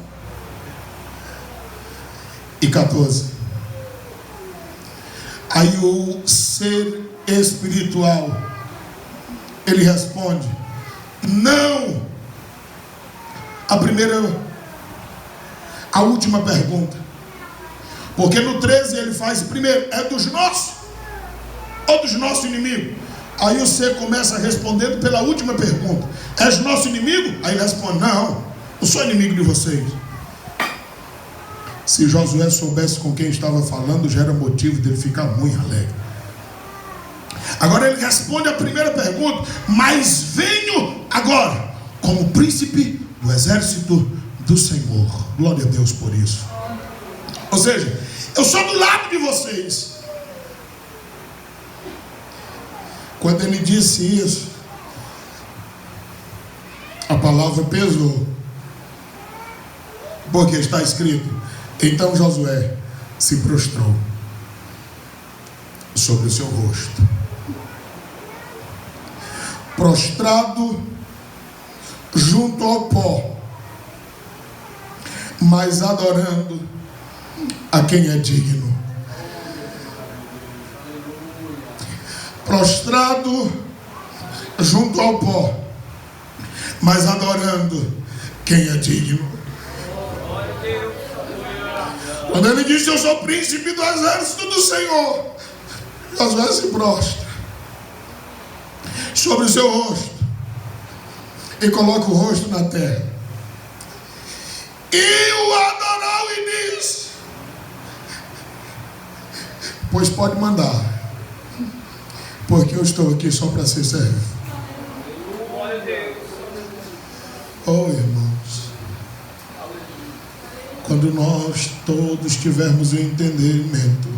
e 14. Aí o ser espiritual, ele responde: não. A última pergunta, porque no 13 ele faz primeiro: é dos nossos ou dos nossos inimigos? Aí o ser começa respondendo pela última pergunta: és nosso inimigo? Aí ele responde: não sou inimigo de vocês. Se Josué soubesse com quem estava falando, já era motivo dele ficar muito alegre. Agora ele responde a primeira pergunta: mas venho agora como príncipe do exército do Senhor. Glória a Deus por isso. Ou seja, eu sou do lado de vocês. Quando ele disse isso, a palavra pesou, porque está escrito: então Josué se prostrou sobre o seu rosto, prostrado junto ao pó, mas adorando a quem é digno. Prostrado junto ao pó, mas adorando quem é digno. Quando ele disse: eu sou príncipe do exército do Senhor, Josué se prostra sobre o seu rosto e coloca o rosto na terra e o adorou e disse: pois pode mandar, porque eu estou aqui só para ser servo. Oh, irmãos, quando nós todos tivermos o entendimento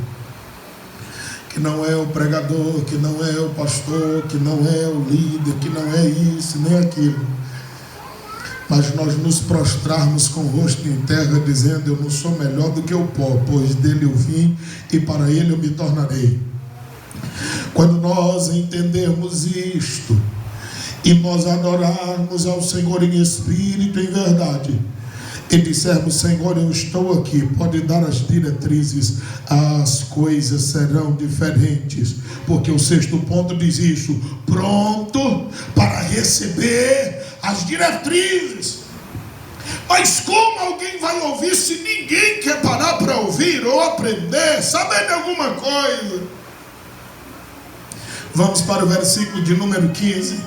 que não é o pregador, que não é o pastor, que não é o líder, que não é isso nem aquilo, mas nós nos prostrarmos com o rosto em terra, dizendo: eu não sou melhor do que o pó, pois dele eu vim e para ele eu me tornarei. Quando nós entendermos isto e nós adorarmos ao Senhor em espírito e em verdade, e dissermos: Senhor, eu estou aqui, pode dar as diretrizes, as coisas serão diferentes, porque o 6º ponto diz isso: pronto para receber as diretrizes. Mas como alguém vai ouvir se ninguém quer parar para ouvir ou aprender, saber de alguma coisa? Vamos para o versículo de número 15.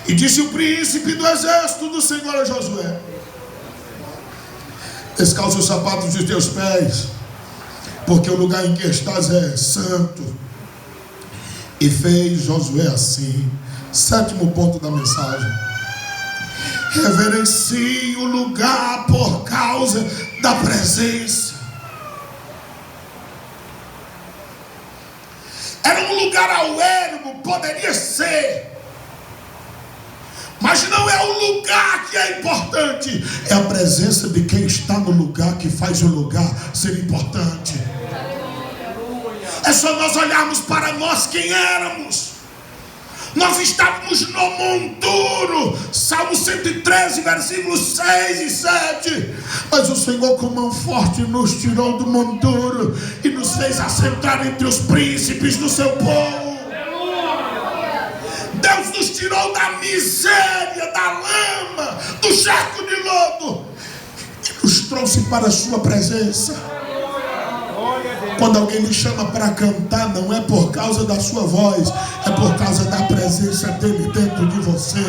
E disse o príncipe do exército do Senhor a Josué: descalça os sapatos dos teus pés, porque o lugar em que estás é santo. E fez Josué assim. 7º ponto da mensagem: reverencie o lugar por causa da presença. Era um lugar ao ermo, poderia ser, mas não é o lugar que é importante, é a presença de quem está no lugar que faz o lugar ser importante. É só nós olharmos para nós quem éramos. Nós estávamos no monturo, Salmo 113, versículos 6 e 7. Mas o Senhor com mão forte nos tirou do monturo e nos fez assentar entre os príncipes do seu povo. Deus nos tirou da miséria, da lama, do charco de lodo e nos trouxe para a sua presença. Quando alguém lhe chama para cantar, não é por causa da sua voz, é por causa da presença dele dentro de você.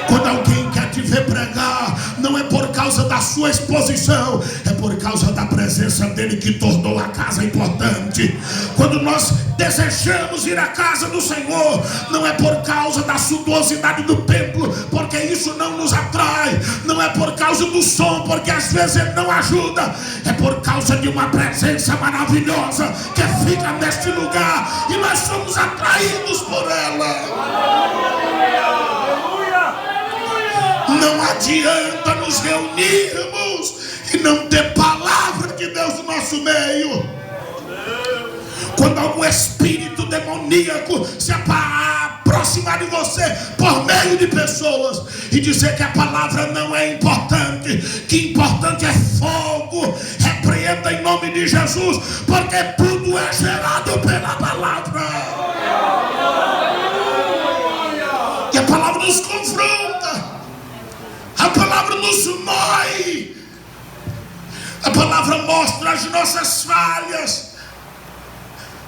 Quando alguém quer te ver pregar, não é por causa da sua exposição, é por causa da presença dele que tornou a casa importante. Quando nós desejamos ir à casa do Senhor, não é por causa da suntuosidade do templo, porque isso não nos atrai. Não é por causa do som, porque às vezes ele não ajuda. É por causa de uma presença maravilhosa que fica neste lugar e nós somos atraídos por ela. Não adianta nos reunirmos e não ter palavra de Deus no nosso meio. Quando algum espírito demoníaco se aproximar de você por meio de pessoas e dizer que a palavra não é importante, que importante é fogo. Repreenda em nome de Jesus, porque tudo é gerado pela palavra. E a palavra nos confronta, a palavra nos mói, a palavra mostra as nossas falhas,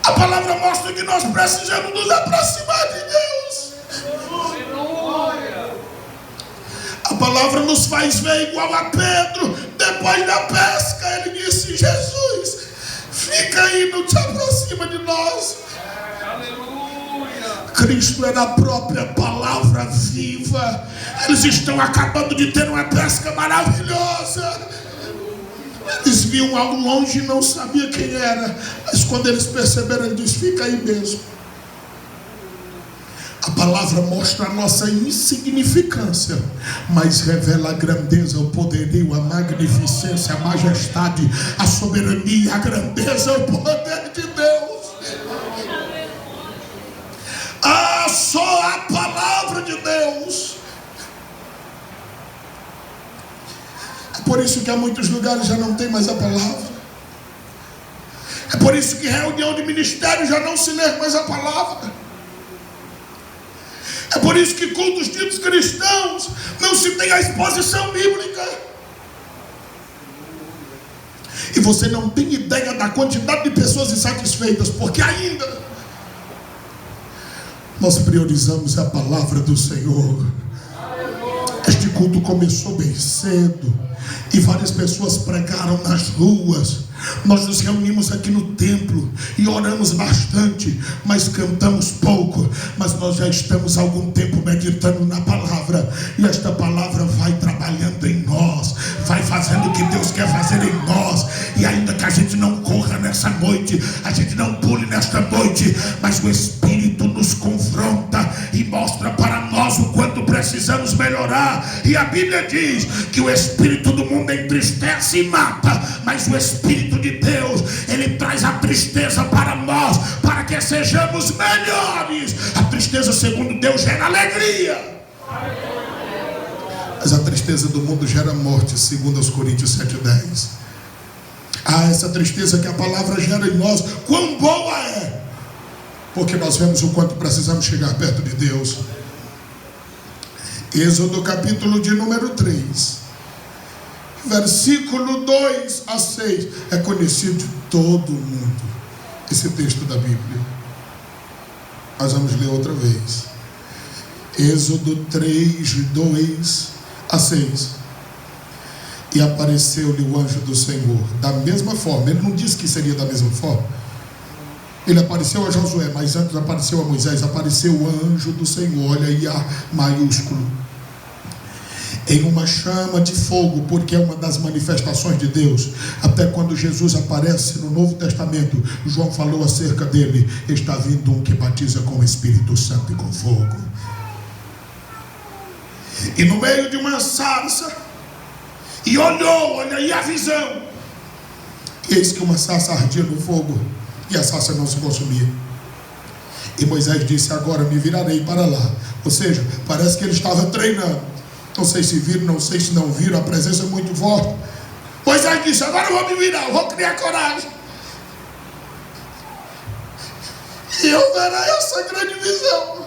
a palavra mostra que nós precisamos nos aproximar de Deus. A palavra nos faz ver igual a Pedro. Depois da pesca, ele disse: Jesus, fica aí, não te aproxima de nós. Cristo é a própria palavra viva. Eles estão acabando de ter uma pesca maravilhosa. Eles viam ao longe e não sabiam quem era, mas quando eles perceberam, ele disse: fica aí mesmo. A palavra mostra a nossa insignificância, mas revela a grandeza, o poderio, a magnificência, a majestade, a soberania, a grandeza, o poder de Deus. Só a palavra de Deus. É por isso que há muitos lugares já não tem mais a palavra. É por isso que reunião de ministério já não se lê mais a palavra. É por isso que cultos ditos cristãos não se tem a exposição bíblica. E você não tem ideia da quantidade de pessoas insatisfeitas, porque ainda nós priorizamos a palavra do Senhor. Este culto começou bem cedo e várias pessoas pregaram nas ruas. Nós nos reunimos aqui no templo e oramos bastante, mas cantamos pouco. Mas nós já estamos há algum tempo meditando na palavra, e esta palavra vai trabalhando em nós, vai fazendo o que Deus quer fazer em nós. E ainda que a gente não corra nessa noite, a gente não pule nesta noite, mas o Espírito nos confronta e mostra para nós o quanto precisamos melhorar. E a Bíblia diz que o espírito do mundo entristece e mata, mas o Espírito de Deus, ele traz a tristeza para nós, para que sejamos melhores. A tristeza, segundo Deus, gera alegria, mas a tristeza do mundo gera morte, segundo aos Coríntios 7:10. Essa tristeza que a palavra gera em nós, quão boa é, porque nós vemos o quanto precisamos chegar perto de Deus. Êxodo capítulo de número 3, versículo 2 a 6. É conhecido de todo mundo esse texto da Bíblia. Nós vamos ler outra vez. Êxodo 3, 2 a 6. E apareceu-lhe o anjo do Senhor da mesma forma. Ele não disse que seria da mesma forma. Ele apareceu a Josué, mas antes apareceu a Moisés. Apareceu o anjo do Senhor, olha aí a maiúsculo, em uma chama de fogo, porque é uma das manifestações de Deus. Até quando Jesus aparece no Novo Testamento, João falou acerca dele: está vindo um que batiza com o Espírito Santo e com fogo. E no meio de uma sarça, e olhou, olha aí a visão, e eis que uma sarça ardia no fogo, e a sarça não se consumia. E Moisés disse: agora me virarei para lá. Ou seja, parece que ele estava treinando. Não sei se viram, não sei se não viram, a presença é muito forte. Moisés disse: agora eu vou me virar, eu vou criar coragem, e eu verei essa grande visão.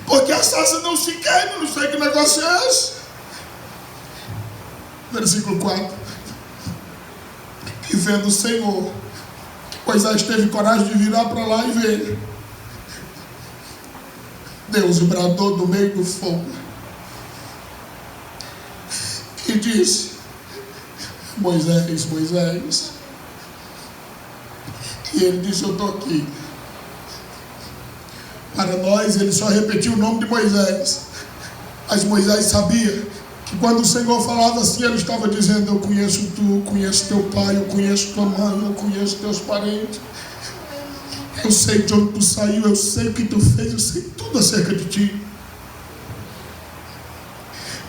Porque a sarça não se queima, não sei que negócio é esse. Versículo 4. E vendo o Senhor, Moisés teve coragem de virar para lá e ver. Deus bradou do meio do fogo e disse: Moisés, Moisés. E ele disse: eu estou aqui. Para nós, ele só repetiu o nome de Moisés, mas Moisés sabia que quando o Senhor falava assim, ele estava dizendo: eu conheço tu, conheço teu pai, eu conheço tua mãe, eu conheço teus parentes, eu sei de onde tu saiu, eu sei o que tu fez, eu sei tudo acerca de ti.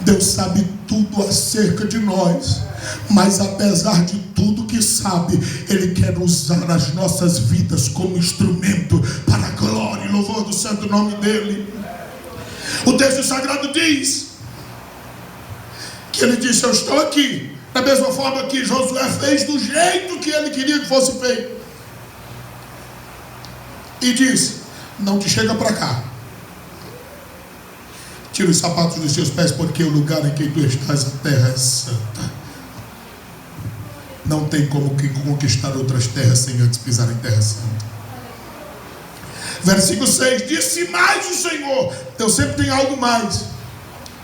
Deus sabe tudo acerca de nós, mas apesar de tudo que sabe, Ele quer usar as nossas vidas como instrumento para a glória e louvor do santo nome dEle. O texto sagrado diz que ele disse: eu estou aqui. Da mesma forma que Josué fez do jeito que ele queria que fosse feito. E disse: não te chega para cá. Tira os sapatos dos seus pés, porque o lugar em que tu estás, a terra é santa. Não tem como conquistar outras terras sem antes pisar em terra santa. Versículo 6, disse mais o Senhor. Então sempre tem algo mais.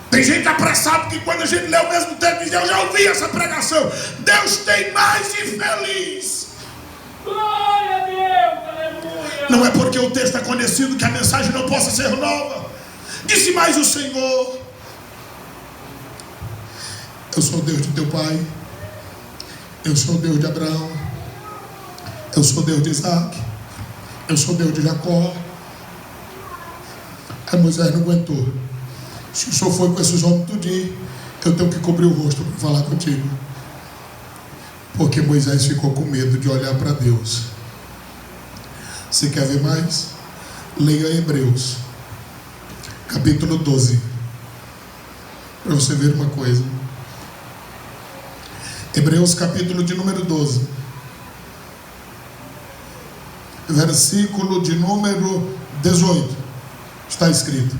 Tem gente apressada que quando a gente lê o mesmo texto diz: eu já ouvi essa pregação. Deus tem mais e feliz. Glória a Deus, aleluia. Não é porque o texto é conhecido que a mensagem não possa ser nova. Disse mais o Senhor: eu sou o Deus de teu pai, eu sou o Deus de Abraão, eu sou o Deus de Isaac, eu sou o Deus de Jacó. Aí Moisés não aguentou. Se o Senhor foi com esses homens tudinho, eu tenho que cobrir o rosto para falar contigo. Porque Moisés ficou com medo de olhar para Deus. Você quer ver mais? Leia Hebreus capítulo 12, para você ver uma coisa. Hebreus capítulo de número 12, versículo de número 18, está escrito: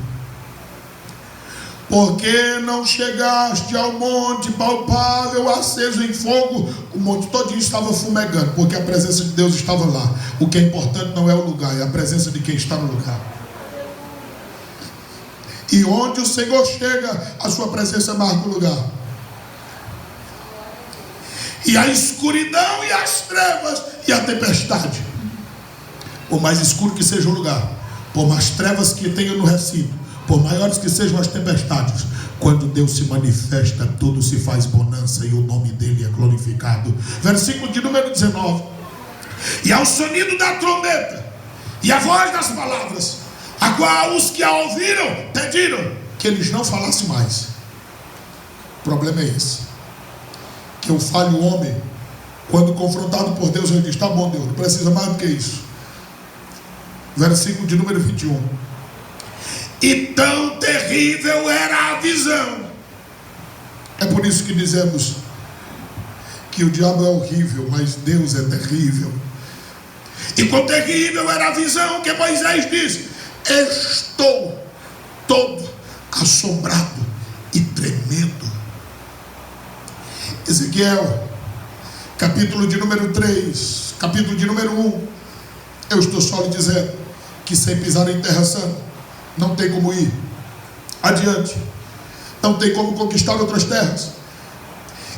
porque não chegaste ao monte palpável, aceso em fogo. O monte todinho estava fumegando, porque a presença de Deus estava lá. O que é importante não é o lugar, é a presença de quem está no lugar. E onde o Senhor chega, a sua presença marca o lugar. E a escuridão e as trevas e a tempestade, por mais escuro que seja o lugar, por mais trevas que tenha no recinto, por maiores que sejam as tempestades, quando Deus se manifesta, tudo se faz bonança e o nome dele é glorificado. Versículo de número 19: e ao sonido da trombeta e a voz das palavras, a qual os que a ouviram pediram que eles não falassem mais. O problema é esse, que o falho homem, quando confrontado por Deus, ele diz: tá bom, Deus, não precisa mais do que isso. Versículo de número 21: e tão terrível era a visão. É por isso que dizemos que o diabo é horrível, mas Deus é terrível. E quão terrível era a visão que Moisés disse: estou todo assombrado e tremendo. Ezequiel capítulo de número 3, capítulo de número 1. Eu estou só lhe dizendo que sem pisar em terra santa não tem como ir adiante, não tem como conquistar outras terras.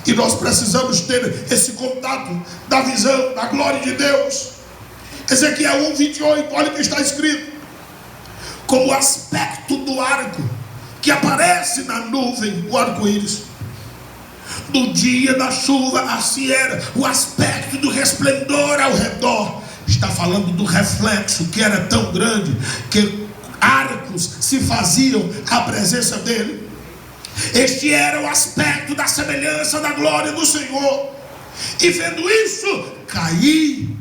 E nós precisamos ter esse contato da visão, da glória de Deus. Ezequiel 1:28, olha o que está escrito: como o aspecto do arco que aparece na nuvem, o arco-íris, no dia da chuva, assim era o aspecto do resplendor ao redor. Está falando do reflexo que era tão grande que arcos se faziam à presença dele. Este era o aspecto da semelhança da glória do Senhor. E vendo isso, caí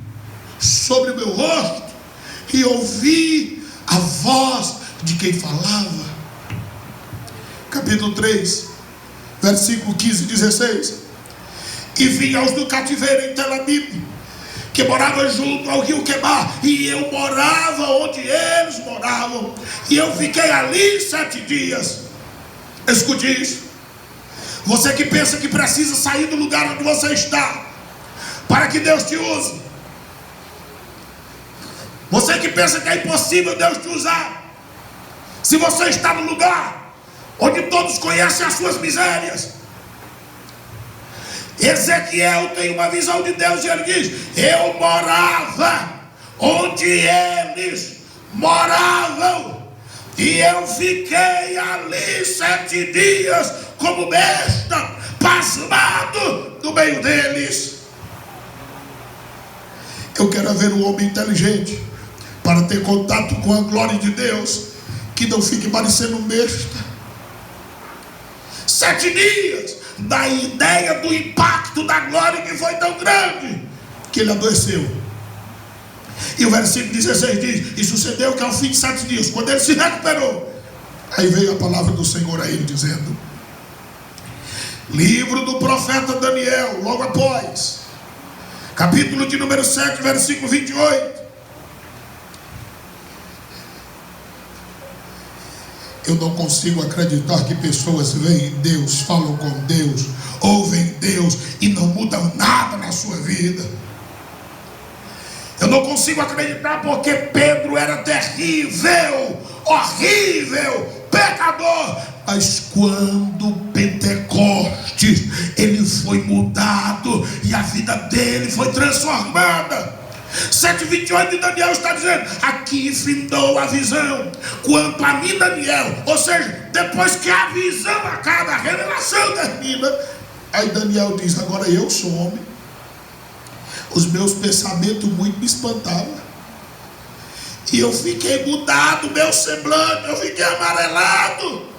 sobre o meu rosto e ouvi a voz de quem falava. Capítulo 3, versículo 15 e 16: e vi aos do cativeiro em Tel-Abib, que morava junto ao rio Quebar, e eu morava onde eles moravam, e eu fiquei ali 7 dias. Escute isso. Você que pensa que precisa sair do lugar onde você está para que Deus te use, você que pensa que é impossível Deus te usar, se você está no lugar onde todos conhecem as suas misérias. Ezequiel tem uma visão de Deus e ele diz: eu morava onde eles moravam, e eu fiquei ali 7 dias como besta, pasmado no meio deles. Eu quero ver um homem inteligente para ter contato com a glória de Deus, que não fique parecendo besta. 7 dias, da ideia do impacto da glória que foi tão grande que ele adoeceu. E o versículo 16 diz: e sucedeu que ao fim de 7 dias, quando ele se recuperou, aí veio a palavra do Senhor a ele dizendo: Livro do profeta Daniel, logo após, capítulo de número 7, versículo 28. Eu não consigo acreditar que pessoas veem Deus, falam com Deus, ouvem Deus e não mudam nada na sua vida. Eu não consigo acreditar porque Pedro era terrível, horrível, pecador. Mas quando Pentecostes, ele foi mudado e a vida dele foi transformada. 7:28 de Daniel está dizendo: aqui findou a visão. Quanto a mim, Daniel, ou seja, depois que a visão acaba, a revelação termina, aí Daniel diz: agora eu sou homem. Os meus pensamentos muito me espantavam. E eu fiquei mudado, meu semblante, eu fiquei amarelado.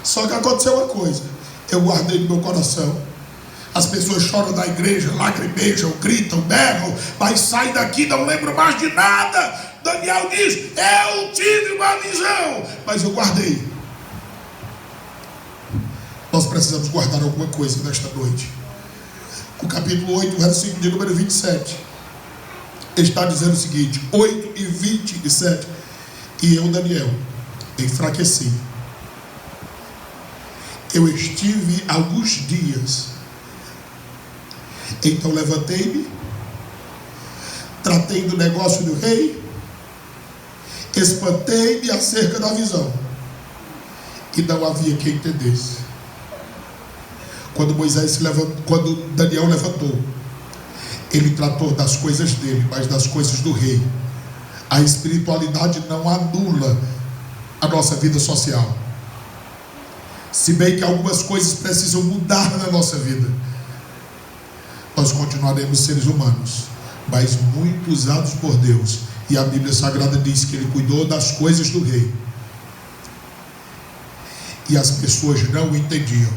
Só que aconteceu uma coisa, eu guardei no meu coração. As pessoas choram da igreja, lacrimejam, gritam, berram, mas saem daqui, não lembram mais de nada. Daniel diz: eu tive uma visão, mas eu guardei. Nós precisamos guardar alguma coisa nesta noite. O capítulo 8, versículo de número 27, está dizendo o seguinte: 8 e 27. E eu, Daniel, enfraqueci. Eu estive alguns dias. Então levantei-me, tratei do negócio do rei, espantei-me acerca da visão, e não havia quem entendesse. Quando Daniel levantou, ele tratou das coisas dele, mas das coisas do rei. A espiritualidade não anula a nossa vida social, se bem que algumas coisas precisam mudar na nossa vida. Nós continuaremos seres humanos, mas muito usados por Deus. E a Bíblia Sagrada diz que ele cuidou das coisas do rei, e as pessoas não entendiam.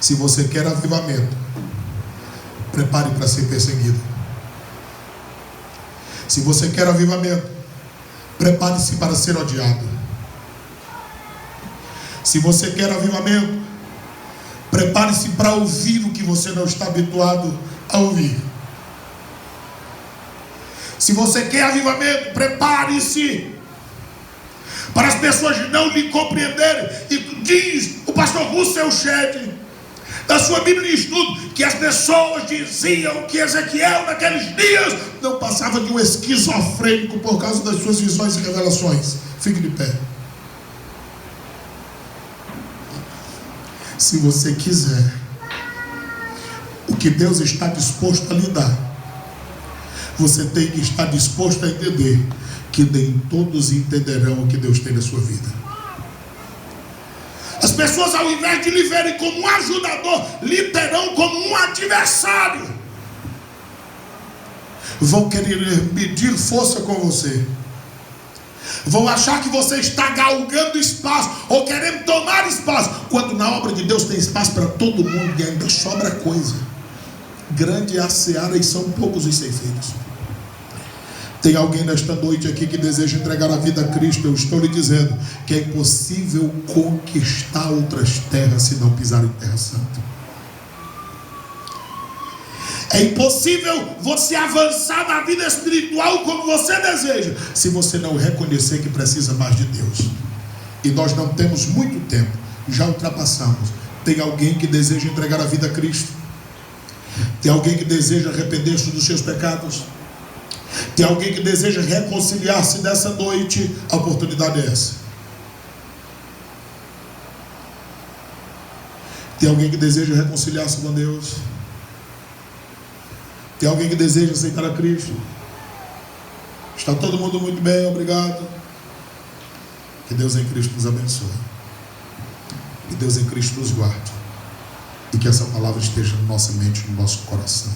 Se você quer avivamento, prepare para ser perseguido. Se você quer avivamento, prepare-se para ser odiado. Se você quer avivamento, prepare-se para ouvir o que você não está habituado a ouvir. Se você quer avivamento, prepare-se para as pessoas não lhe compreenderem. E diz o pastor Russell Shedd, da sua Bíblia de Estudo, que as pessoas diziam que Ezequiel naqueles dias não passava de um esquizofrênico por causa das suas visões e revelações. Fique de pé. Se você quiser o que Deus está disposto a lhe dar, você tem que estar disposto a entender que nem todos entenderão o que Deus tem na sua vida. As pessoas, ao invés de lhe verem como um ajudador, lhe terão como um adversário. Vão querer medir força com você. Vão achar que você está galgando espaço ou querendo tomar espaço, quando na obra de Deus tem espaço para todo mundo e ainda sobra coisa. Grande é a seara e são poucos os ceifeiros. Tem alguém nesta noite aqui que deseja entregar a vida a Cristo? Eu estou lhe dizendo que é impossível conquistar outras terras se não pisar em terra santa. É impossível você avançar na vida espiritual como você deseja, se você não reconhecer que precisa mais de Deus. E nós não temos muito tempo, já ultrapassamos. Tem alguém que deseja entregar a vida a Cristo? Tem alguém que deseja arrepender-se dos seus pecados? Tem alguém que deseja reconciliar-se nessa noite? A oportunidade é essa. Tem alguém que deseja reconciliar-se com Deus? Tem alguém que deseja aceitar a Cristo? Está todo mundo muito bem, obrigado. Que Deus em Cristo nos abençoe. Que Deus em Cristo nos guarde. E que essa palavra esteja na nossa mente, no nosso coração.